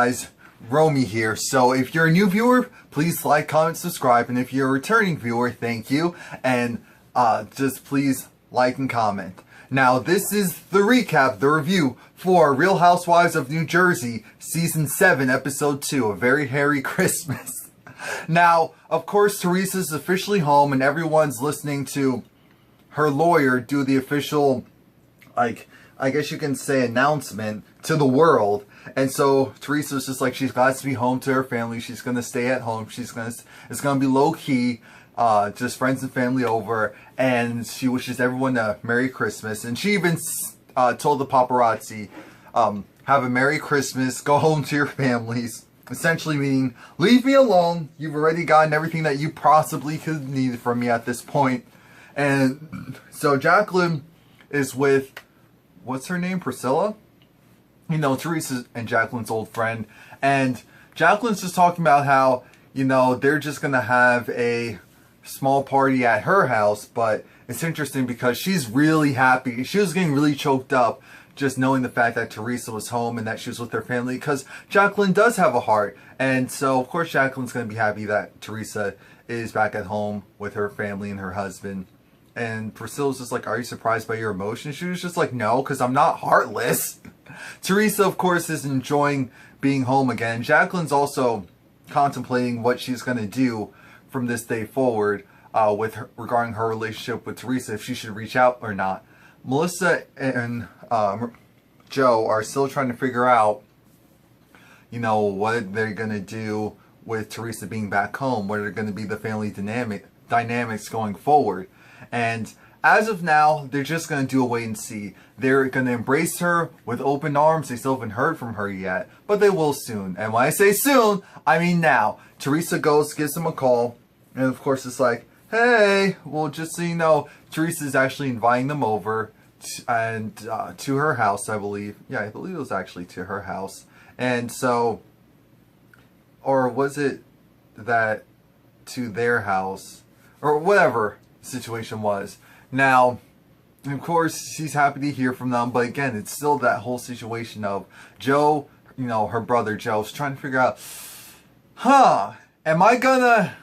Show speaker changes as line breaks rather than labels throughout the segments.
Guys, Romie here. So if you're a new viewer, please like, comment, subscribe, and if you're a returning viewer, thank you, and just please like and comment. Now this is the recap, the review for Real Housewives of New Jersey Season 7 Episode 2, A Very Hairy Christmas. Now, of course, Teresa's officially home and everyone's listening to her lawyer do the official, like, I guess you can say, announcement to the world. And so Teresa's just like, she's got to be home to her family. She's going to stay at home. It's going to be low key, just friends and family over. And she wishes everyone a Merry Christmas. And she even told the paparazzi, have a Merry Christmas, go home to your families. Essentially meaning, leave me alone. You've already gotten everything that you possibly could need from me at this point. And so Jacqueline is with, what's her name? Priscilla? You know, Teresa and Jacqueline's old friend. And Jacqueline's just talking about how, you know, they're just going to have a small party at her house. But it's interesting because she's really happy. She was getting really choked up just knowing the fact that Teresa was home and that she was with her family. Because Jacqueline does have a heart. And so, of course, Jacqueline's going to be happy that Teresa is back at home with her family and her husband. And Priscilla's just like, are you surprised by your emotions? She was just like, no, because I'm not heartless. Teresa, of course, is enjoying being home again. Jacqueline's also contemplating what she's going to do from this day forward regarding her relationship with Teresa, if she should reach out or not. Melissa and Joe are still trying to figure out, you know, what they're going to do with Teresa being back home. What are going to be the family dynamics going forward. And as of now, they're just going to do a wait and see. They're going to embrace her with open arms. They still haven't heard from her yet, but they will soon. And when I say soon, I mean now. Teresa gives them a call, and of course it's like, hey, well, just so you know, Teresa's actually inviting them over to her house, I believe. Yeah, I believe it was actually to her house. And so, or was it that to their house, or whatever situation was. Now, of course, she's happy to hear from them, but again, it's still that whole situation of Joe, you know, her brother Joe's trying to figure out, am I gonna,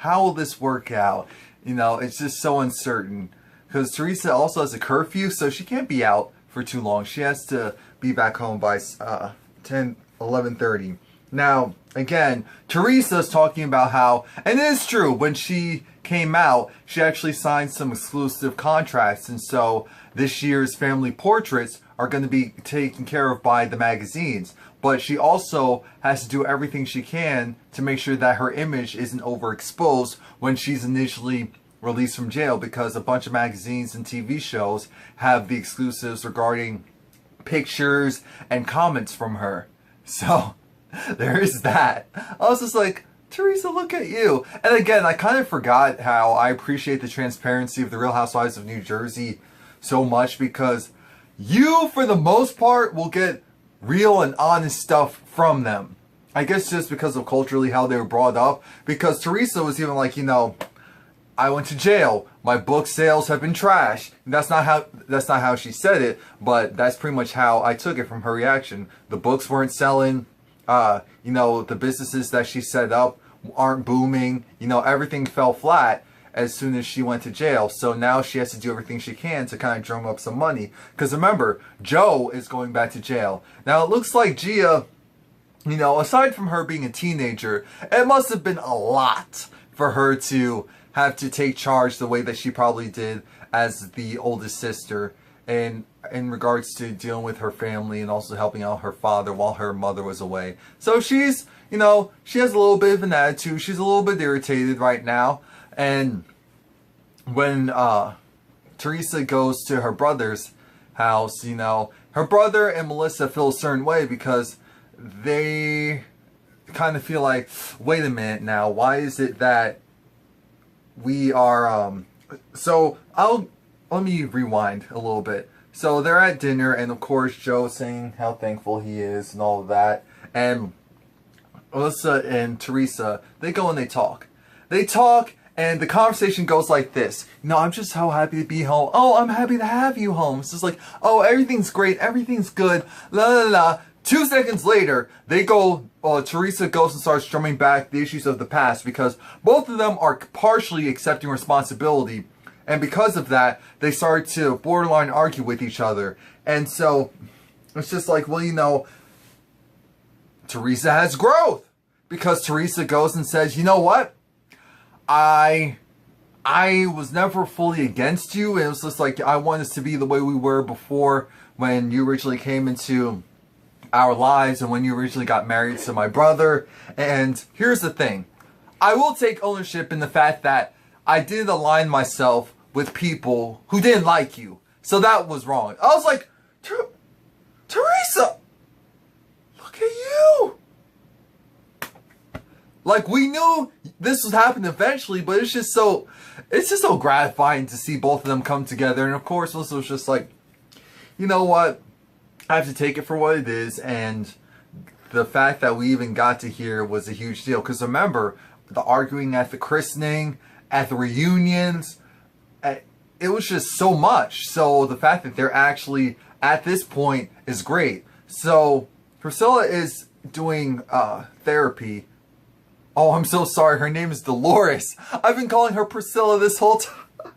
how will this work out? You know, it's just so uncertain. Because Teresa also has a curfew, so she can't be out for too long. She has to be back home by 11:30. Now, again, Teresa's talking about how, and it is true, when she came out, she actually signed some exclusive contracts, and so this year's family portraits are going to be taken care of by the magazines. But she also has to do everything she can to make sure that her image isn't overexposed when she's initially released from jail, because a bunch of magazines and TV shows have the exclusives regarding pictures and comments from her. So there is that. I was just like, Teresa, look at you. And again, I kind of forgot how I appreciate the transparency of the Real Housewives of New Jersey so much, because you, for the most part, will get real and honest stuff from them. I guess just because of culturally how they were brought up. Because Teresa was even like, you know, I went to jail. My book sales have been trashed. That's not how she said it, but that's pretty much how I took it from her reaction. The books weren't selling. You know, the businesses that she set up aren't booming. You know, everything fell flat as soon as she went to jail. So now she has to do everything she can to kind of drum up some money. Because remember, Joe is going back to jail. Now it looks like Gia, you know, aside from her being a teenager, it must have been a lot for her to have to take charge the way that she probably did as the oldest sister. And in regards to dealing with her family and also helping out her father while her mother was away. So she's, you know, she has a little bit of an attitude. She's a little bit irritated right now. And when Teresa goes to her brother's house, you know, her brother and Melissa feel a certain way because they kind of feel like, wait a minute now, why is it that we are, let me rewind a little bit. So they're at dinner, and of course Joe's saying how thankful he is and all of that. And Melissa and Teresa, they go and they talk. They talk, And the conversation goes like this. No, I'm just so happy to be home. Oh, I'm happy to have you home. It's just like, oh, everything's great. Everything's good. La la la. 2 seconds later, they go, Teresa goes and starts drumming back the issues of the past because both of them are partially accepting responsibility. And because of that, they start to borderline argue with each other. And so, it's just like, well, you know, Teresa has growth. Because Teresa goes and says, you know what? I was never fully against you. It was just like, I want us to be the way we were before when you originally came into our lives and when you originally got married to my brother. And here's the thing. I will take ownership in the fact that I did align myself with people who didn't like you. So that was wrong. I was like, Teresa, look at you. Like, we knew this was happening eventually, but it's just so gratifying to see both of them come together. And of course, this was just like, you know what? I have to take it for what it is. And the fact that we even got to here was a huge deal. Because remember, the arguing at the christening, at the reunions, it was just so much. So the fact that they're actually at this point is great. So Priscilla is doing therapy. Oh, I'm so sorry. Her name is Dolores. I've been calling her Priscilla this whole time.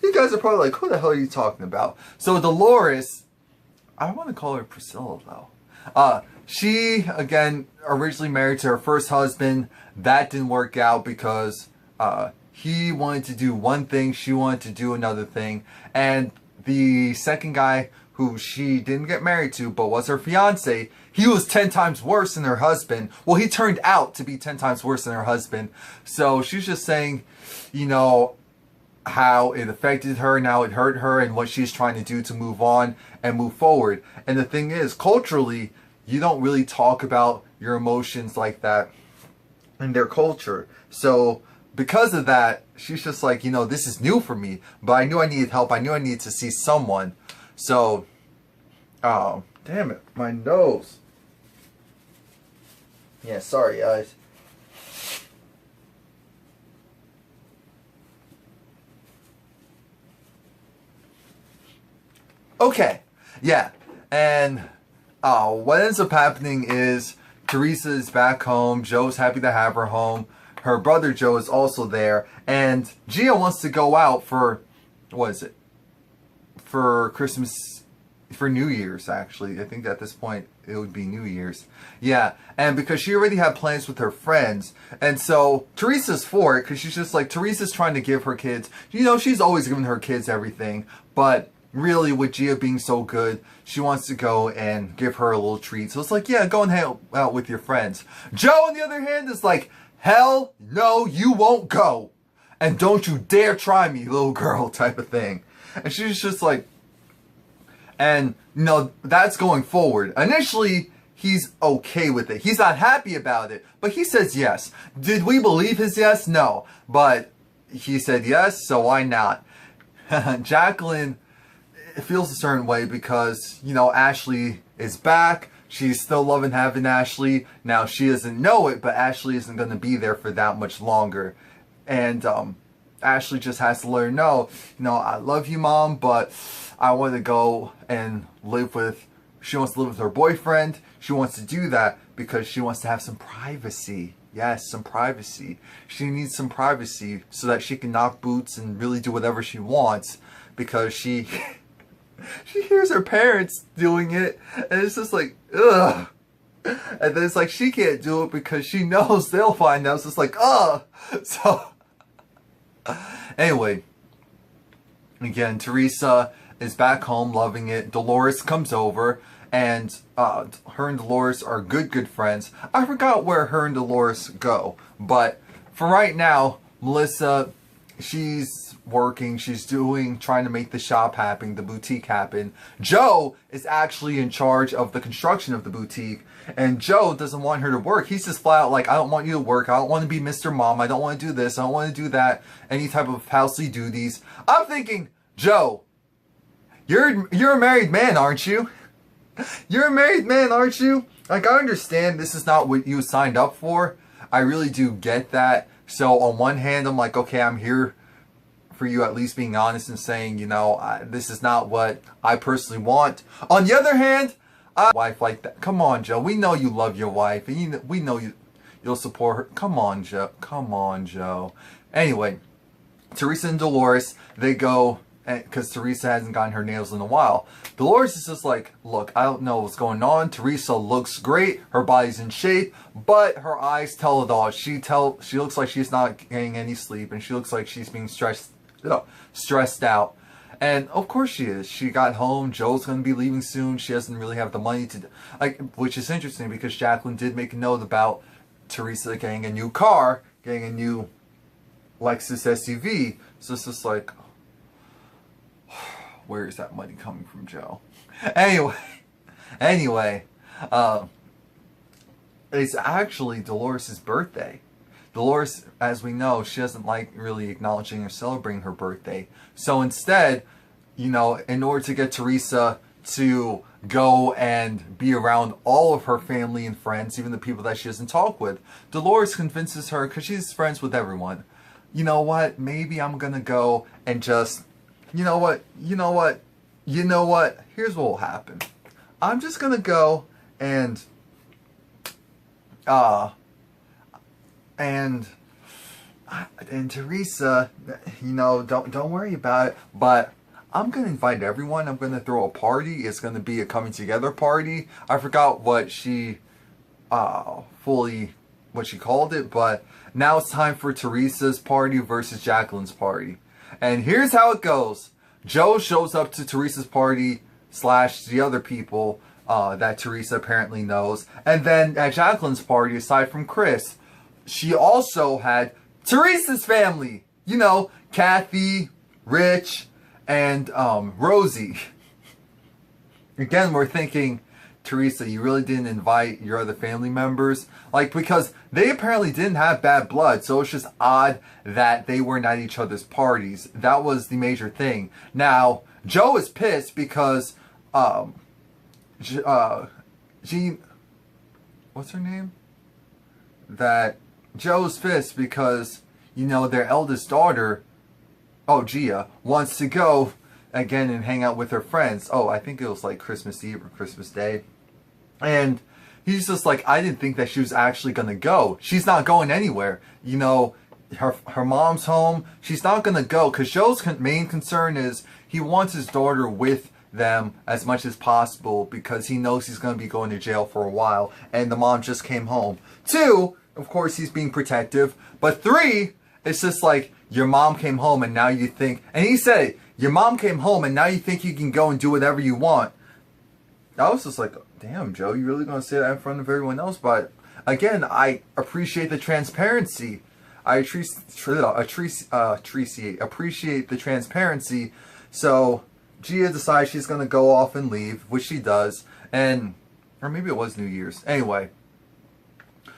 You guys are probably like, who the hell are you talking about? So Dolores, I want to call her Priscilla though. She, again, originally married to her first husband. That didn't work out because he wanted to do one thing, she wanted to do another thing. And the second guy who she didn't get married to, but was her fiance, he was 10 times worse than her husband. Well, he turned out to be 10 times worse than her husband. So she's just saying, you know, how it affected her, now it hurt her, and what she's trying to do to move on and move forward. And the thing is, culturally, you don't really talk about your emotions like that in their culture. So because of that, she's just like, you know, this is new for me, but I knew I needed help. I knew I needed to see someone. So, oh, damn it, my nose. Yeah, sorry, guys. Okay, yeah, and what ends up happening is Teresa is back home. Joe's happy to have her home. Her brother Joe is also there, and Gia wants to go out for, what is it? For Christmas, for New Year's, actually. I think at this point it would be New Year's. Yeah, and because she already had plans with her friends, and so Teresa's for it, because she's just like, Teresa's trying to give her kids, you know, she's always giving her kids everything, but really, with Gia being so good, she wants to go and give her a little treat. So it's like, yeah, go and hang out with your friends. Joe, on the other hand, is like, hell no, you won't go. And don't you dare try me, little girl, type of thing. And she's just like, and, you know, that's going forward. Initially, he's okay with it. He's not happy about it, but he says yes. Did we believe his yes? No. But he said yes, so why not? Jacqueline, it feels a certain way because, you know, Ashley is back. She's still loving having Ashley. Now, she doesn't know it, but Ashley isn't going to be there for that much longer. And Ashley just has to let her know, you know, I love you, Mom, but I want to go and live with, she wants to live with her boyfriend. She wants to do that because she wants to have some privacy. Yes, some privacy. She needs some privacy so that she can knock boots and really do whatever she wants because she... she hears her parents doing it, and it's just like, ugh. And then it's like, she can't do it because she knows they'll find out. So it's like, ugh. So, anyway, again, Teresa is back home loving it. Dolores comes over, and her and Dolores are good friends. I forgot where her and Dolores go, but for right now, Melissa, she's working, she's trying to make the shop happen, the boutique happen. Joe is actually in charge of the construction of the boutique, and Joe doesn't want her to work. He's just flat out like, I don't want you to work, I don't want to be Mr. Mom, I don't want to do this, I don't want to do that, any type of housely duties. I'm thinking, Joe, you're a married man, aren't you? You're a married man, aren't you? Like, I understand this is not what you signed up for. I really do get that. So on one hand, I'm like, okay, I'm here for you at least being honest and saying, you know, this is not what I personally want. On the other hand, wife like that. Come on, Joe. We know you love your wife, and we know you'll support her. Come on, Joe. Come on, Joe. Anyway, Teresa and Dolores, they go, because Teresa hasn't gotten her nails in a while. Dolores is just like, look, I don't know what's going on. Teresa looks great. Her body's in shape, but her eyes tell it all. She looks like she's not getting any sleep, and she looks like she's being stressed out. And of course she is. She got home. Joe's going to be leaving soon. She doesn't really have the money to, which is interesting because Jacqueline did make a note about Teresa getting a new car, getting a new Lexus SUV. So it's just like, where is that money coming from, Joe? Anyway, it's actually Dolores' birthday. Dolores, as we know, she doesn't like really acknowledging or celebrating her birthday. So instead, you know, in order to get Teresa to go and be around all of her family and friends, even the people that she doesn't talk with, Dolores convinces her, because she's friends with everyone, you know what, maybe I'm going to go and just, you know what, here's what will happen. I'm just going to go and Teresa, you know, don't worry about it, but I'm going to invite everyone. I'm going to throw a party. It's going to be a coming together party. I forgot what she called it, but now it's time for Teresa's party versus Jacqueline's party. And here's how it goes. Joe shows up to Teresa's party / the other people that Teresa apparently knows. And then at Jacqueline's party, aside from Chris, she also had Teresa's family. You know, Kathy, Rich, and Rosie. Again, we're thinking, Teresa, you really didn't invite your other family members? Like, because they apparently didn't have bad blood, so it's just odd that they weren't at each other's parties. That was the major thing. Now, Joe is pissed because, Jean, what's her name? Joe's pissed because, you know, their eldest daughter, Gia, wants to go again and hang out with her friends. I think it was like Christmas Eve or Christmas Day. And he's just like, I didn't think that she was actually going to go. She's not going anywhere. You know, her mom's home. She's not going to go because Joe's main concern is he wants his daughter with them as much as possible because he knows he's going to be going to jail for a while. And the mom just came home. 2, of course, he's being protective. But 3, it's just like, your mom came home and now you think, and he said it, your mom came home and now you think you can go and do whatever you want. I was just like, damn, Joe, you really gonna say that in front of everyone else? But again, I appreciate the transparency. I appreciate the transparency. So Gia decides she's gonna go off and leave, which she does, or maybe it was New Year's. Anyway,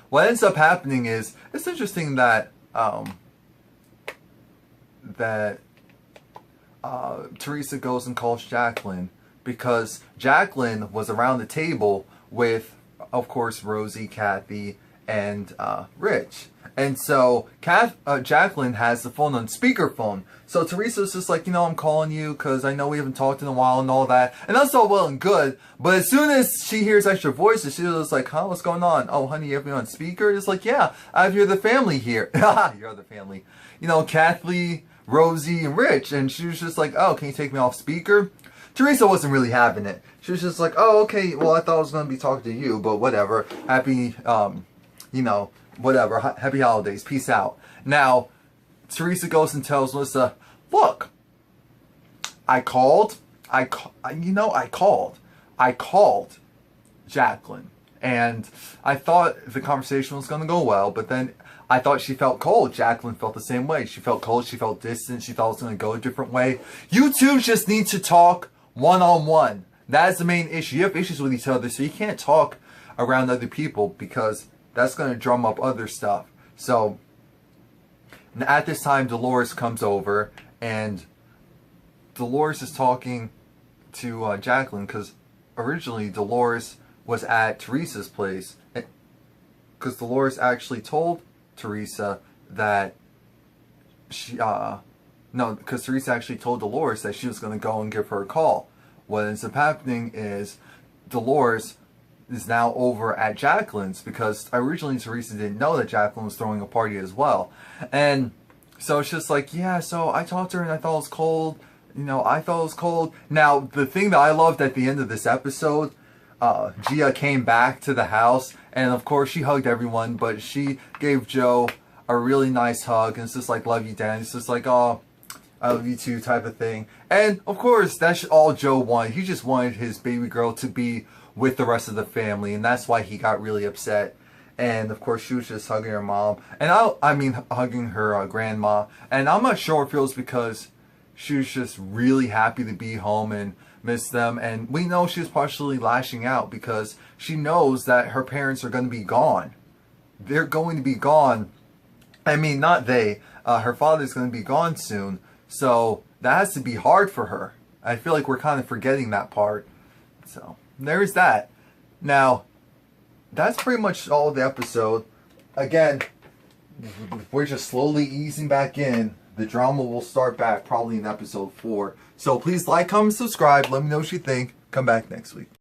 what ends up happening is, it's interesting that Teresa goes and calls Jacqueline, because Jacqueline was around the table with, of course, Rosie, Kathy, and Rich. And so Jacqueline has the phone on speakerphone. So Teresa's just like, you know, I'm calling you because I know we haven't talked in a while and all that. And that's all well and good. But as soon as she hears extra voices, she's just like, huh, what's going on? Oh, honey, you have me on speaker? It's like, yeah, I have your other family here. Your other family. You know, Kathy, Rosie, and Rich. And she was just like, oh, can you take me off speaker? Teresa wasn't really having it. She was just like, oh, okay, well, I thought I was going to be talking to you, but whatever. Happy, you know, whatever. Happy holidays. Peace out. Now, Teresa goes and tells Melissa, look, I called Jacqueline. And I thought the conversation was going to go well, but then I thought she felt cold. Jacqueline felt the same way. She felt cold. She felt distant. She thought it was going to go a different way. You two just need to talk one-on-one. That is the main issue. You have issues with each other, so you can't talk around other people because that's going to drum up other stuff. So at this time, Dolores comes over, and Dolores is talking to Jacqueline because originally Dolores was at Teresa's place, because Dolores actually told Teresa that she, no, because Teresa actually told Dolores that she was going to go and give her a call. What ends up happening is Dolores is now over at Jacqueline's, because originally Teresa didn't know that Jacqueline was throwing a party as well. And so it's just like, yeah, so I talked to her and I thought it was cold. You know, I thought it was cold. Now, the thing that I loved at the end of this episode, Gia came back to the house, and of course she hugged everyone, but she gave Joe a really nice hug, and it's just like, love you, Dan. It's just like, oh, I love you too type of thing. And of course, that's all Joe wanted. He just wanted his baby girl to be with the rest of the family, and that's why he got really upset. And of course, she was just hugging her mom, and I mean hugging her grandma. And I'm not sure if it was because she was just really happy to be home and miss them. And we know she was partially lashing out because she knows that her parents are going to be gone. They're going to be gone. I mean, not they. Her father's going to be gone soon. So that has to be hard for her. I feel like we're kind of forgetting that part. So there's that. Now, that's pretty much all of the episode. Again, we're just slowly easing back in. The drama will start back probably in episode 4. So please like, comment, subscribe. Let me know what you think. Come back next week.